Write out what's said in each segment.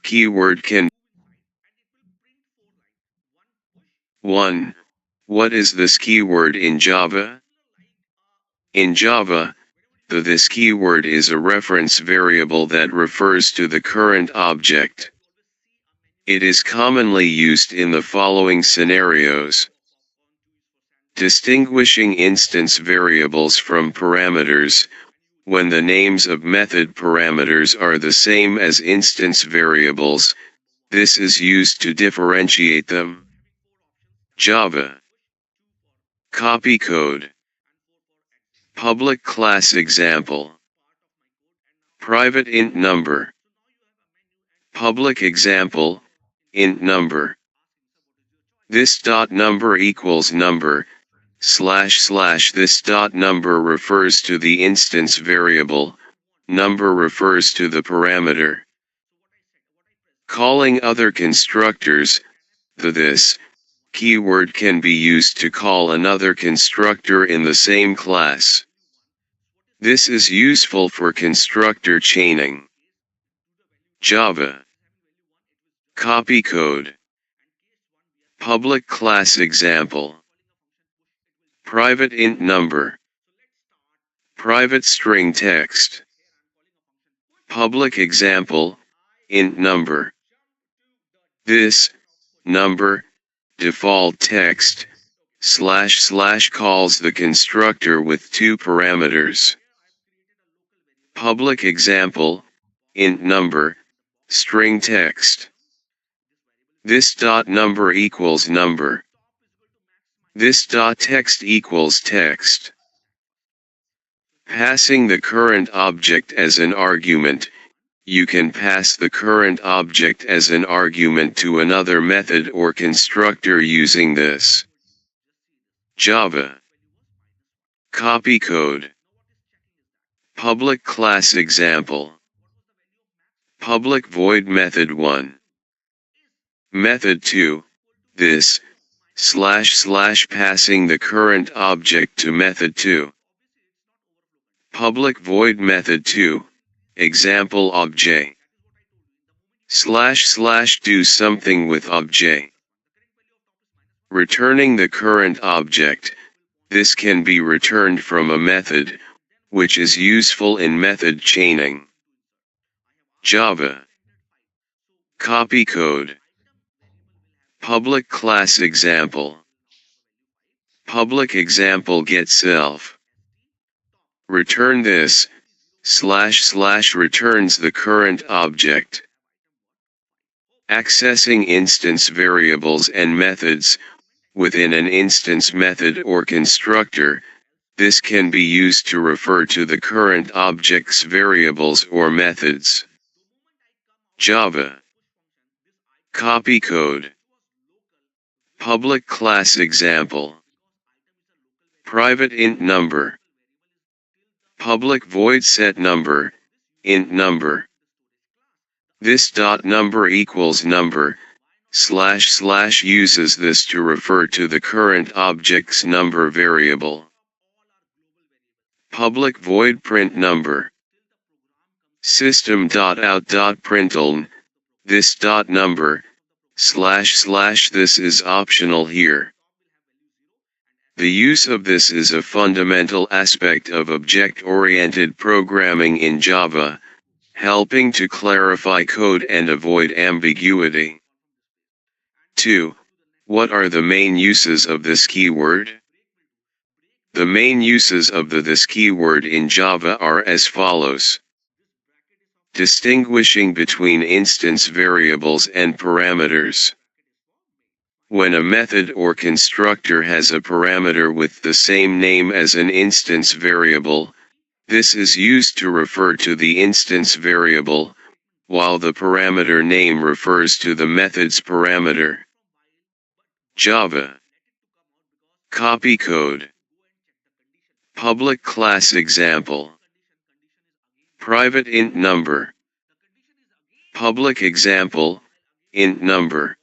keyword can 1. What is this keyword in Java? In Java, the this keyword is a reference variable that refers to the current object. It is commonly used in the following scenarios: distinguishing instance variables from parameters. When the names of method parameters are the same as instance variables, this is used to differentiate them. Java. Copy code. Public class example. Private int number. Public example, int number. This dot number equals number, / this dot number refers to the instance variable, number refers to the parameter. Calling other constructors, the this keyword can be used to call another constructor in the same class. This is useful for constructor chaining. Java. Copy code. Public class example. Private int number. Private string text. Public example, int number. This number default text / calls the constructor with two parameters. Public example, int number, string text. This dot number equals number. This dot text equals text. Passing the current object as an argument. You can pass the current object as an argument to another method or constructor using this. Java. Copy code. Public class example. Public void method 1. Method 2, this, / passing the current object to method 2. Public void method 2, example obj. / do something with obj. Returning the current object, this can be returned from a method, which is useful in method chaining. Java. Copy code. Public class example. Public example get self. Return this, / returns the current object. Accessing instance variables and methods, within an instance method or constructor, this can be used to refer to the current object's variables or methods. Java. Copy code. Public class example. Private int number. Public void set number, int number. This dot number equals number, / uses this to refer to the current object's number variable. Public void print number. System.out.println, this dot number, / this is optional here. The use of this is a fundamental aspect of object-oriented programming in Java, helping to clarify code and avoid ambiguity. 2. What are the main uses of this keyword? The main uses of the this keyword in Java are as follows. Distinguishing between instance variables and parameters. When a method or constructor has a parameter with the same name as an instance variable, this is used to refer to the instance variable, while the parameter name refers to the method's parameter. Java. Copy code. Public class example. Private int number. Public example, int number.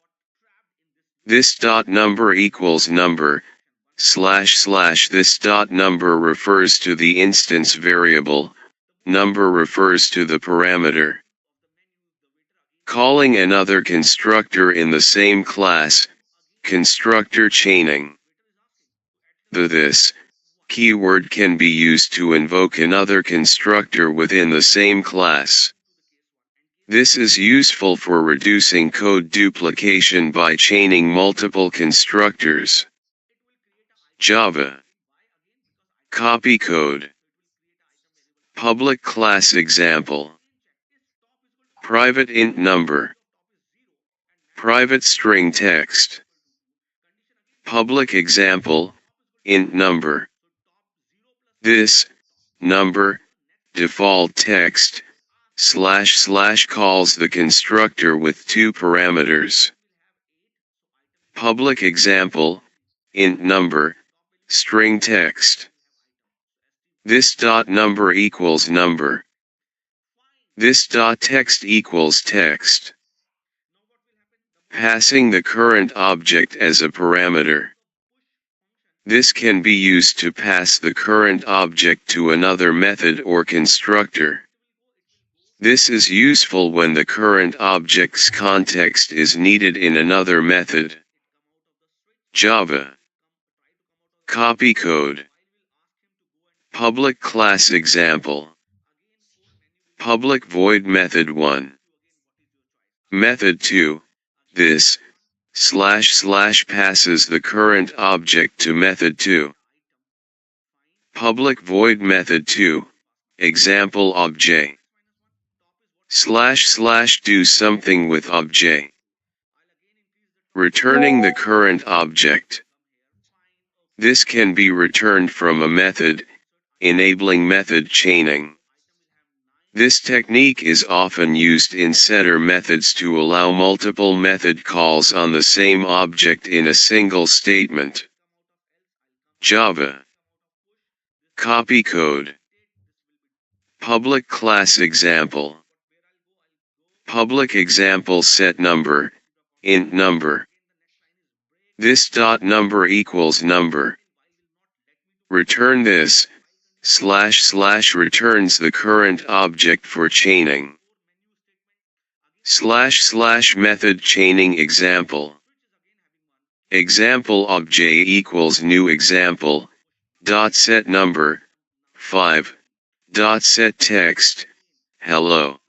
This dot number equals number, / this dot number refers to the instance variable, number refers to the parameter. Calling another constructor in the same class, constructor chaining. The this keyword can be used to invoke another constructor within the same class. This is useful for reducing code duplication by chaining multiple constructors. Java. Copy code. Public class example. Private int number. Private string text. Public example, int number. This number default text / calls the constructor with two parameters. Public example, int number, string text. This dot number equals number. This dot text equals text. Passing the current object as a parameter. This can be used to pass the current object to another method or constructor. This is useful when the current object's context is needed in another method. Java. Copy code. Public class example. Public void method 1. Method 2, this, / passes the current object to method 2. Public void method 2, example obj. / do something with obj. Returning the current object. This can be returned from a method, enabling method chaining. This technique is often used in setter methods to allow multiple method calls on the same object in a single statement. Java. Copy code. Public class example. Public example set number, int number. This dot number equals number. Return this, / returns the current object for chaining. / method chaining example. Example obj equals new example, dot set number, 5, dot set text, hello.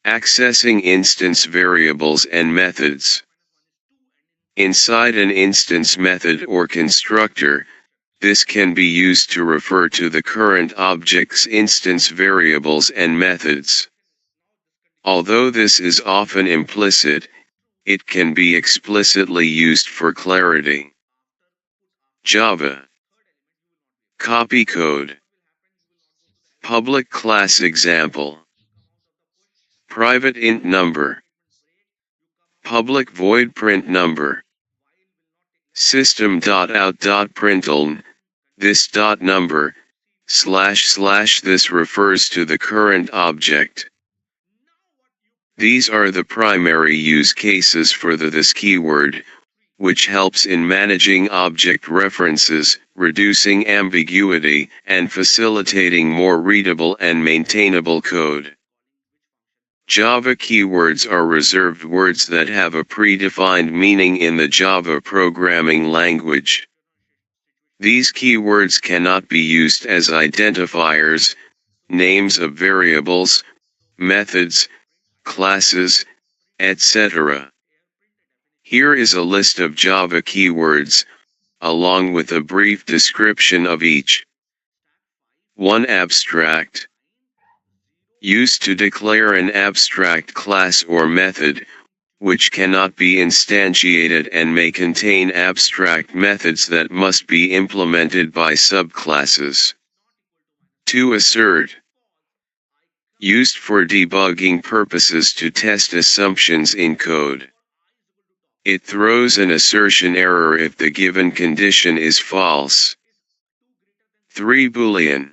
Accessing instance variables and methods. Inside an instance method or constructor, this can be used to refer to the current object's instance variables and methods. Although this is often implicit, it can be explicitly used for clarity. Java. Copy code. Public class example. Private int number. Public void print number. System.out.println, this dot number, / this refers to the current object. These are the primary use cases for the this keyword, which helps in managing object references, reducing ambiguity, and facilitating more readable and maintainable code. Java keywords are reserved words that have a predefined meaning in the Java programming language. These keywords cannot be used as identifiers, names of variables, methods, classes, etc. Here is a list of Java keywords, along with a brief description of each. 1. Abstract. Used to declare an abstract class or method, which cannot be instantiated and may contain abstract methods that must be implemented by subclasses. 2. Assert. Used for debugging purposes to test assumptions in code. It throws an assertion error if the given condition is false. 3. Boolean.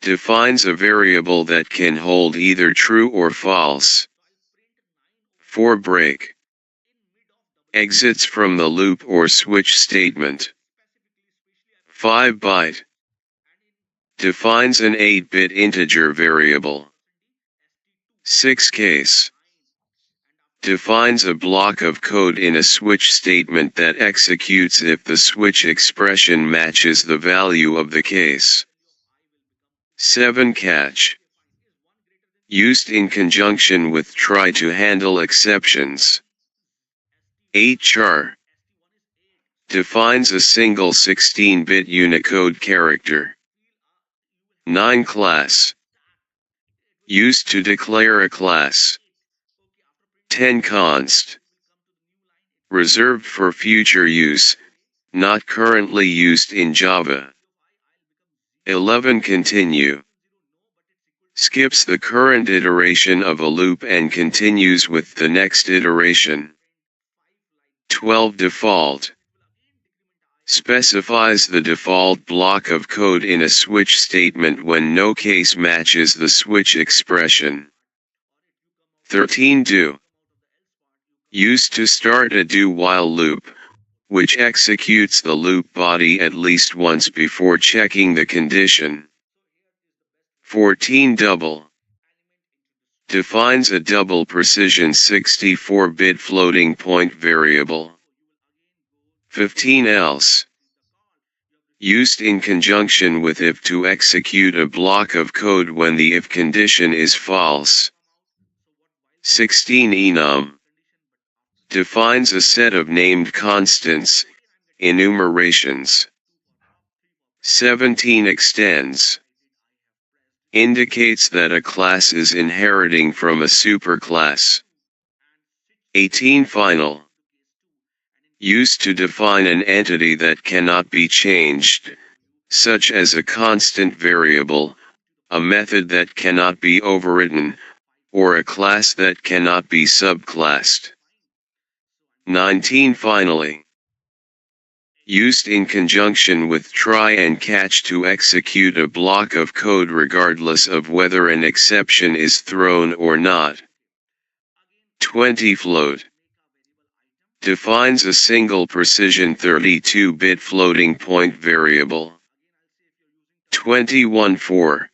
Defines a variable that can hold either true or false. 4. Break. Exits from the loop or switch statement. 5. Byte. Defines an 8-bit integer variable. 6 case. Defines a block of code in a switch statement that executes if the switch expression matches the value of the case. 7 catch. Used in conjunction with try to handle exceptions. 8 char. Defines a single 16-bit Unicode character. 9 class. Used to declare a class. 10 const. Reserved for future use, not currently used in Java. 11 continue. Skips the current iteration of a loop and continues with the next iteration. 12 default. Specifies the default block of code in a switch statement when no case matches the switch expression. 13 do. Used to start a do-while loop, which executes the loop body at least once before checking the condition. 14 double. Defines a double precision 64-bit floating point variable. 15 else. Used in conjunction with if to execute a block of code when the if condition is false. 16 enum. Defines a set of named constants, enumerations. 17 extends. Indicates that a class is inheriting from a superclass. 18 final. Used to define an entity that cannot be changed, such as a constant variable, a method that cannot be overwritten, or a class that cannot be subclassed. 19 finally. Used in conjunction with try and catch to execute a block of code regardless of whether an exception is thrown or not. 20 float. Defines a single precision 32-bit floating point variable. 21 for.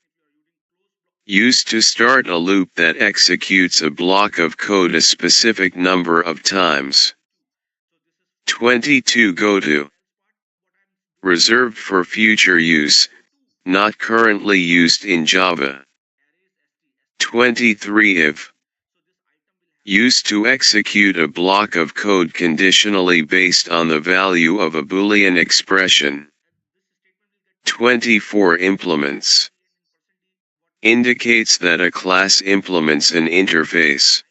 Used to start a loop that executes a block of code a specific number of times. 22 go to. Reserved for future use, not currently used in Java. 23 if. Used to execute a block of code conditionally based on the value of a Boolean expression. 24 implements. Indicates that a class implements an interface.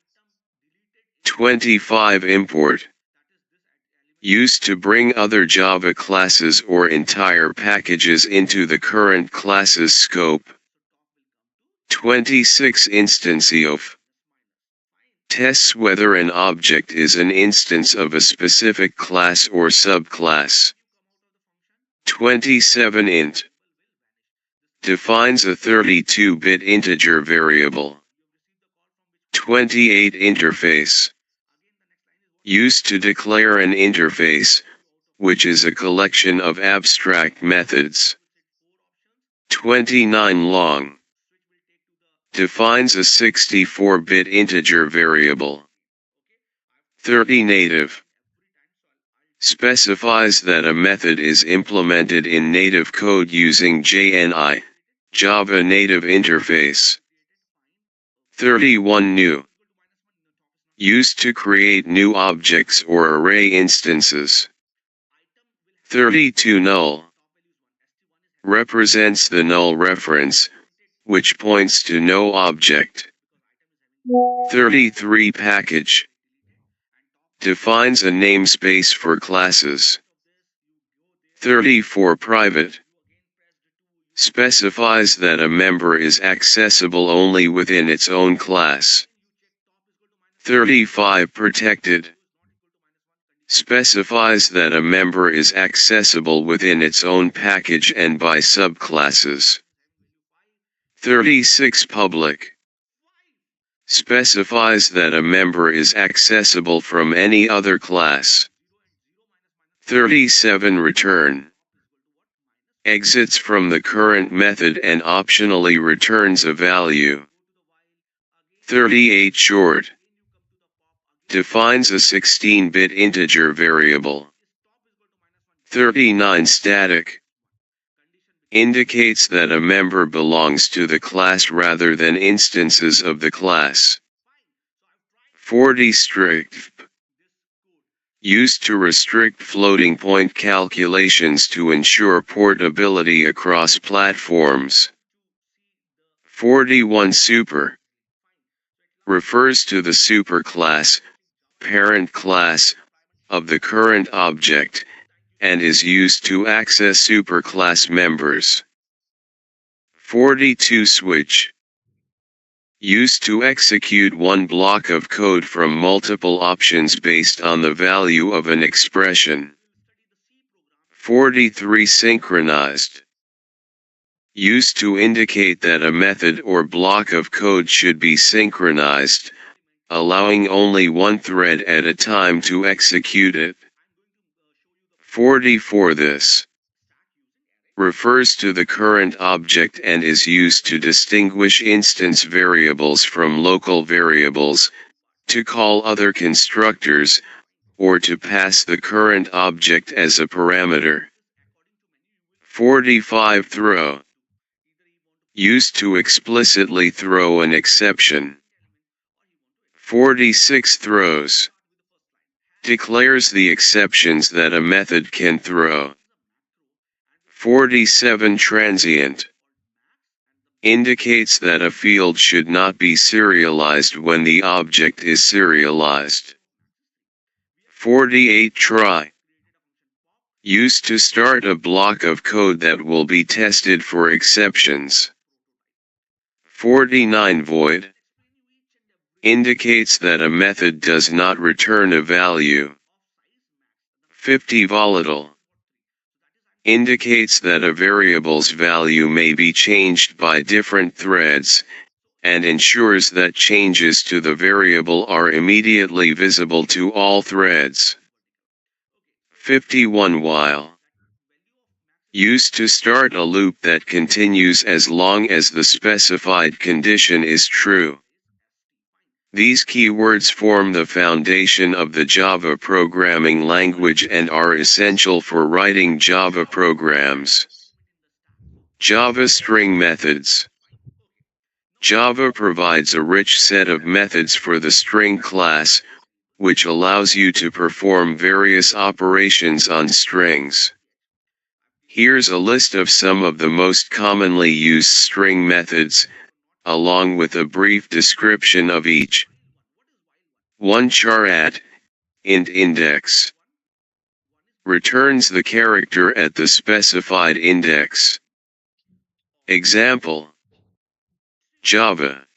25 import. Used to bring other Java classes or entire packages into the current class's scope. 26 instancy of. Tests whether an object is an instance of a specific class or subclass. 27 int. Defines a 32-bit integer variable. 28 interface. Used to declare an interface, which is a collection of abstract methods. 29 long. Defines a 64-bit integer variable. 30 native. Specifies that a method is implemented in native code using JNI, Java Native Interface. 31 new. Used to create new objects or array instances. 32 null. Represents the null reference, which points to no object. 33 package. Defines a namespace for classes. 34 private. Specifies that a member is accessible only within its own class. 35 protected. Specifies that a member is accessible within its own package and by subclasses. 36 public. Specifies that a member is accessible from any other class. 37 return. Exits from the current method and optionally returns a value. 38 short. Defines a 16-bit integer variable. 39 static. Indicates that a member belongs to the class rather than instances of the class. 40 strict. Used to restrict floating point calculations to ensure portability across platforms. 41 super. Refers to the superclass, parent class, of the current object, and is used to access superclass members. 42 switch. Used to execute one block of code from multiple options based on the value of an expression. 43 synchronized. Used to indicate that a method or block of code should be synchronized, allowing only one thread at a time to execute it. 44 this. Refers to the current object and is used to distinguish instance variables from local variables, to call other constructors, or to pass the current object as a parameter. 45 throw. Used to explicitly throw an exception. 46 throws. Declares the exceptions that a method can throw. 47 transient. Indicates that a field should not be serialized when the object is serialized. 48 try. Used to start a block of code that will be tested for exceptions. 49 void. Indicates that a method does not return a value. 50 volatile. Indicates that a variable's value may be changed by different threads, and ensures that changes to the variable are immediately visible to all threads. 51 while. Used to start a loop that continues as long as the specified condition is true. These keywords form the foundation of the Java programming language and are essential for writing Java programs. Java string methods. Java provides a rich set of methods for the string class, which allows you to perform various operations on strings. Here's a list of some of the most commonly used string methods, along with a brief description of each. 1 char@, int index. Returns the character at the specified index. Example. Java.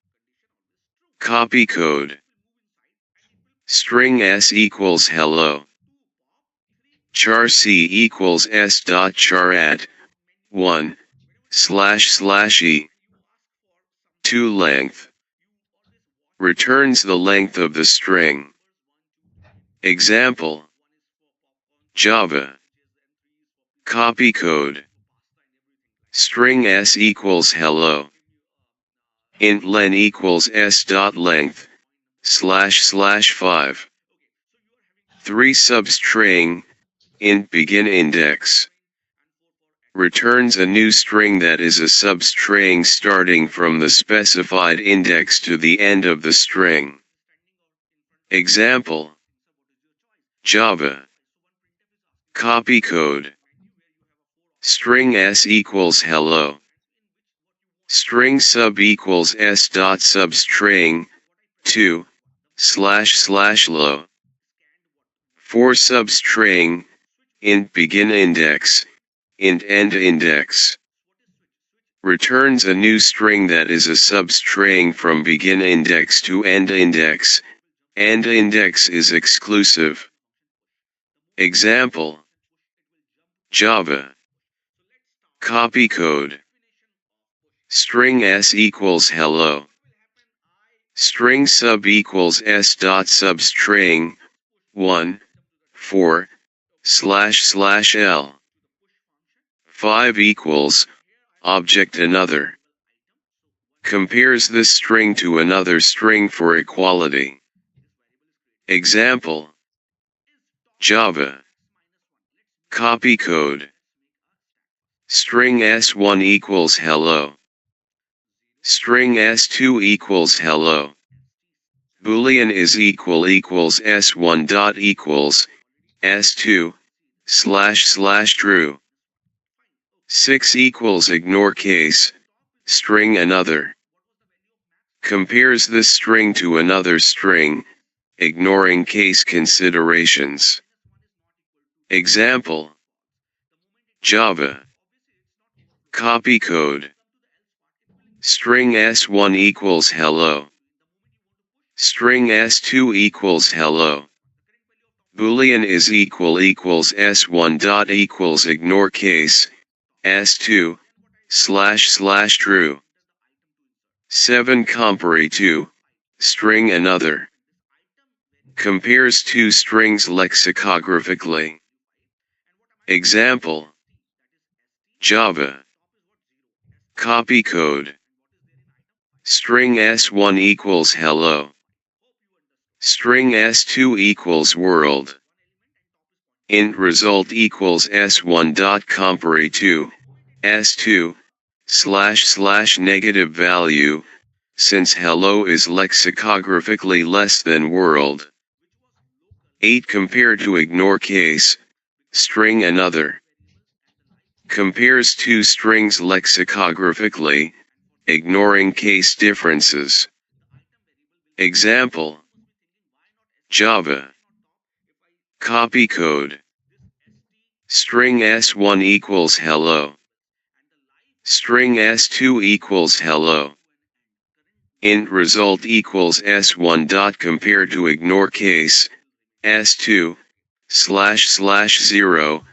Copy code. String s equals hello. Char c equals s dot char@, 1, //e. 2 length. Returns the length of the string. Example. Java. Copy code. String s equals hello. Int len equals s dot length, //5. 3 substring, int begin index. Returns a new string that is a substring starting from the specified index to the end of the string. Example. Java. Copy code. String s equals hello. String sub equals s dot substring, 2, //low. 4 substring, int begin index, int end index. Returns a new string that is a substring from begin index to end index. End index is exclusive. Example. Java. Copy code. String s equals hello. String sub equals s dot substring, 1, 4, //l. 5 equals, object another. compares this string to another string for equality. Example: Java. Copy code. String s1 equals hello. String s2 equals hello. Boolean is equals s1 dot equals s2 / true. 6 equals ignore case, string another. Compares this string to another string, ignoring case considerations. Example: Java. Copy code. String s1 equals hello. String s2 equals hello. Boolean is equals s1 dot equals ignore case, s2 / true. 7 compare to, string another. Compares two strings lexicographically. Example: Java. Copy code. String s1 equals hello. String s2 equals world. Int result equals s1 dot compare to, s2 / negative value, since hello is lexicographically less than world. 8 compare to ignore case, string another. Compares two strings lexicographically, ignoring case differences. Example: Java. Copy code. String s1 equals hello. String s2 equals hello. Int result equals s1 dot compare to ignore case, s2 / 0,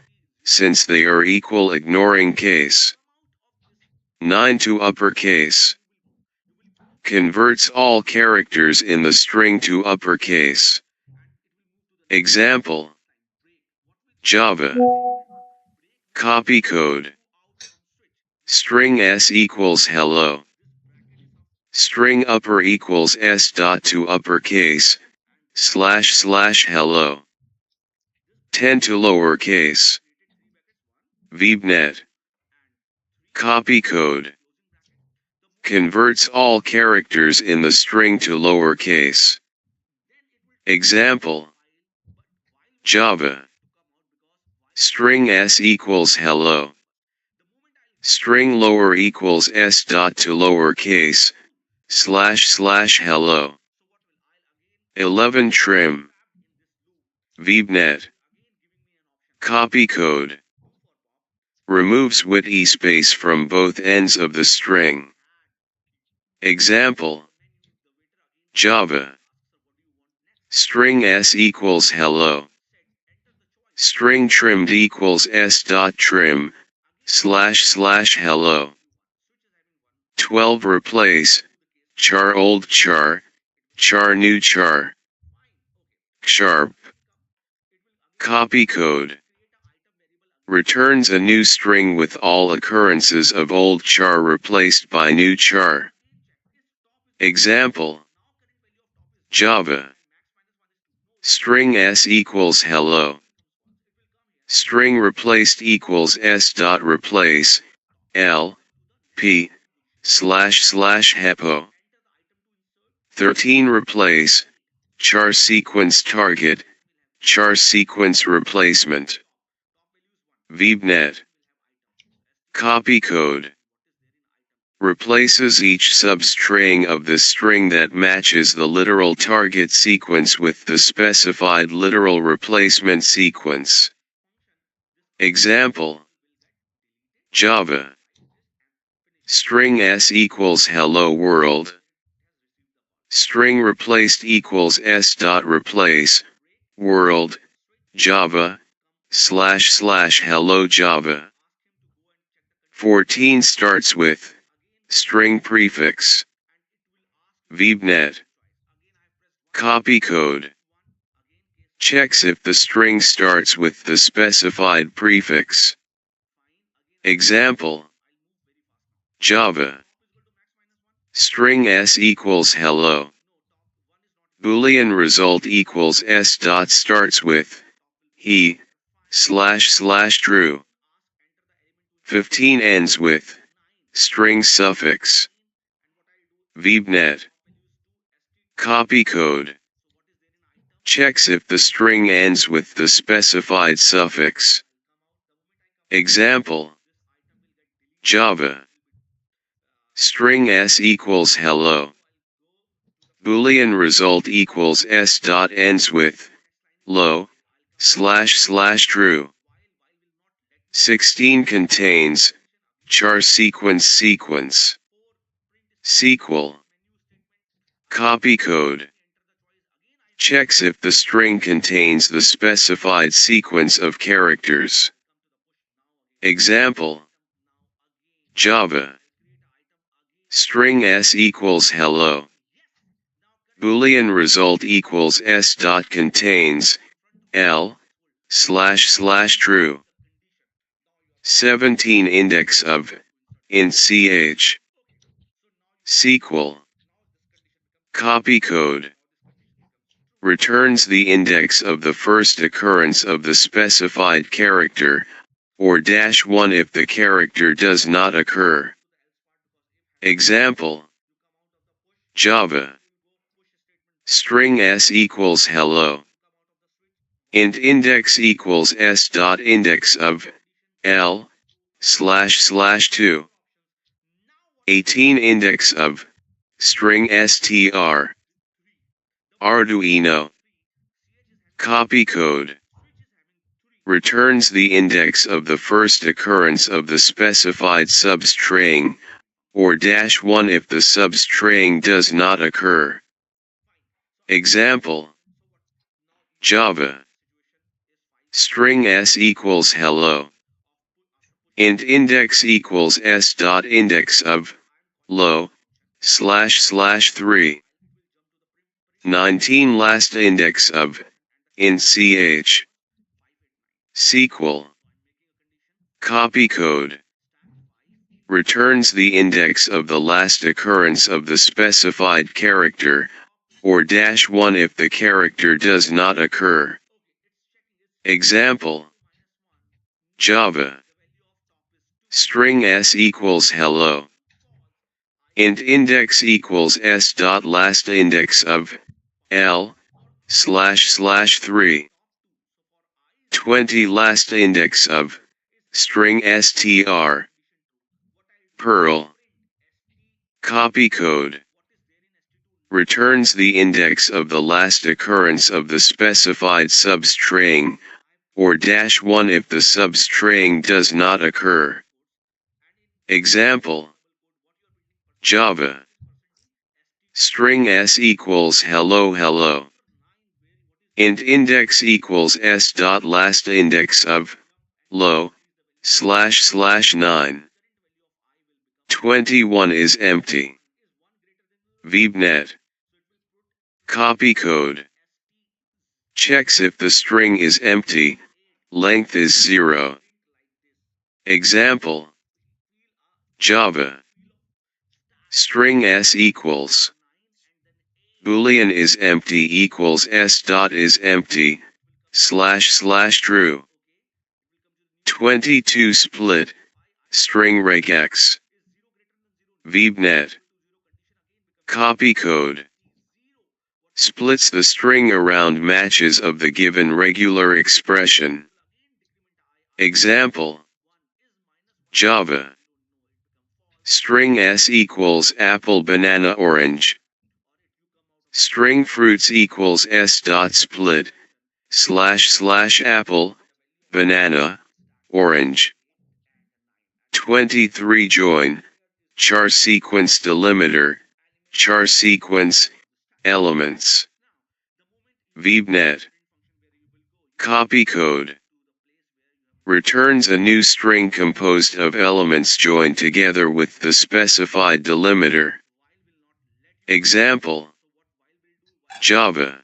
since they are equal ignoring case. 9 to uppercase. Converts all characters in the string to uppercase. Example: Java. Copy code. String s equals hello. String upper equals s dot to uppercase, / hello. 10 to lowercase. VBNet. Copy code. Converts all characters in the string to lowercase. Example: Java. String s equals hello. String lower equals s dot to lowercase, / hello. 11 trim. VBNet. Copy code. Removes witty space from both ends of the string. Example: Java. String s equals hello. String trimmed equals s dot trim, / hello. 12 replace, char old char, char new char. Sharp. Copy code. Returns a new string with all occurrences of old char replaced by new char. Example: Java. String s equals hello. String replaced equals s dot replace, l, p, / hepo. 13 replace, char sequence target, char sequence replacement. VBNet. Copy code. Replaces each substring of the string that matches the literal target sequence with the specified literal replacement sequence. Example: Java. String s equals hello world. String replaced equals s dot replace, world, Java, / hello Java. 14 starts with string prefix. VBNet. Copy code. Checks if the string starts with the specified prefix. Example: Java. String s equals hello. Boolean result equals s dot starts with he / true. 15 ends with string suffix. VBNet. Copy code. Checks if the string ends with the specified suffix. Example. Java. String s equals hello. Boolean result equals s dot ends with low / true. 16 contains char sequence. SQL. Copy code. Checks if the string contains the specified sequence of characters. Example. Java. String s equals hello. Boolean result equals s dot contains l / true. 17 index of int ch. SQL. Copy code. Returns the index of the first occurrence of the specified character, or -1 if the character does not occur. Example. Java. String s equals hello. Int index equals s dot index of l / 2. 18 index of string str. Arduino. Copy code. Returns the index of the first occurrence of the specified substring, or -1 if the substring does not occur. Example. Java. String s equals hello. Int index equals s dot index of low / 3. 19 last index of int ch. SQL. Copy code. Returns the index of the last occurrence of the specified character, or -1 if the character does not occur. Example. Java. String s equals hello. Int index equals s dot last index of l / 3. 20 last index of string str. Perl. Copy code. Returns the index of the last occurrence of the specified substring, or -1 if the substring does not occur. Example. Java. String s equals hello. Int index equals s dot last index of low / 9. 21 is empty. VBNet. Copy code. Checks if the string is empty, length is 0. Example. Java. String s equals Boolean is empty equals s dot is empty / true. 22 split string regex. VBNet. Copy code. Splits the string around matches of the given regular expression. Example. Java. String s equals apple banana orange. String fruits equals s dot split / apple banana orange. 23 join char sequence delimiter char sequence elements. VBNet. Copy code. Returns a new string composed of elements joined together with the specified delimiter. Example. Java.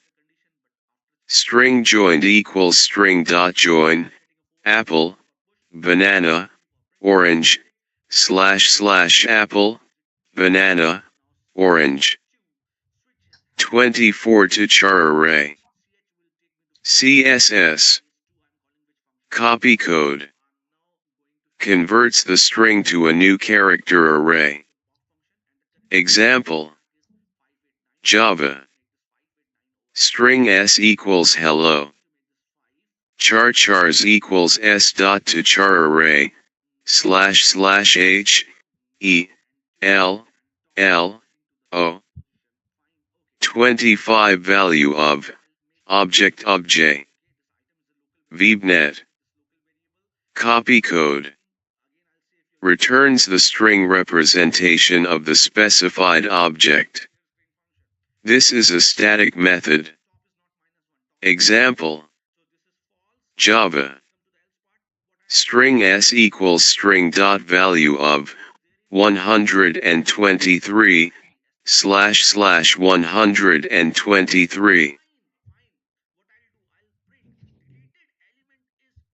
String joined equals string dot join apple banana orange / apple banana orange. 24 to char array. CSS. Copy code. Converts the string to a new character array. Example. Java. String s equals hello. Chars equals s dot to char array, / h, e, l, l, o. 25 value of, object obj. VBNet. Copy code. Returns the string representation of the specified object. This is a static method. Example. Java. String s equals string dot value of 123 / 123.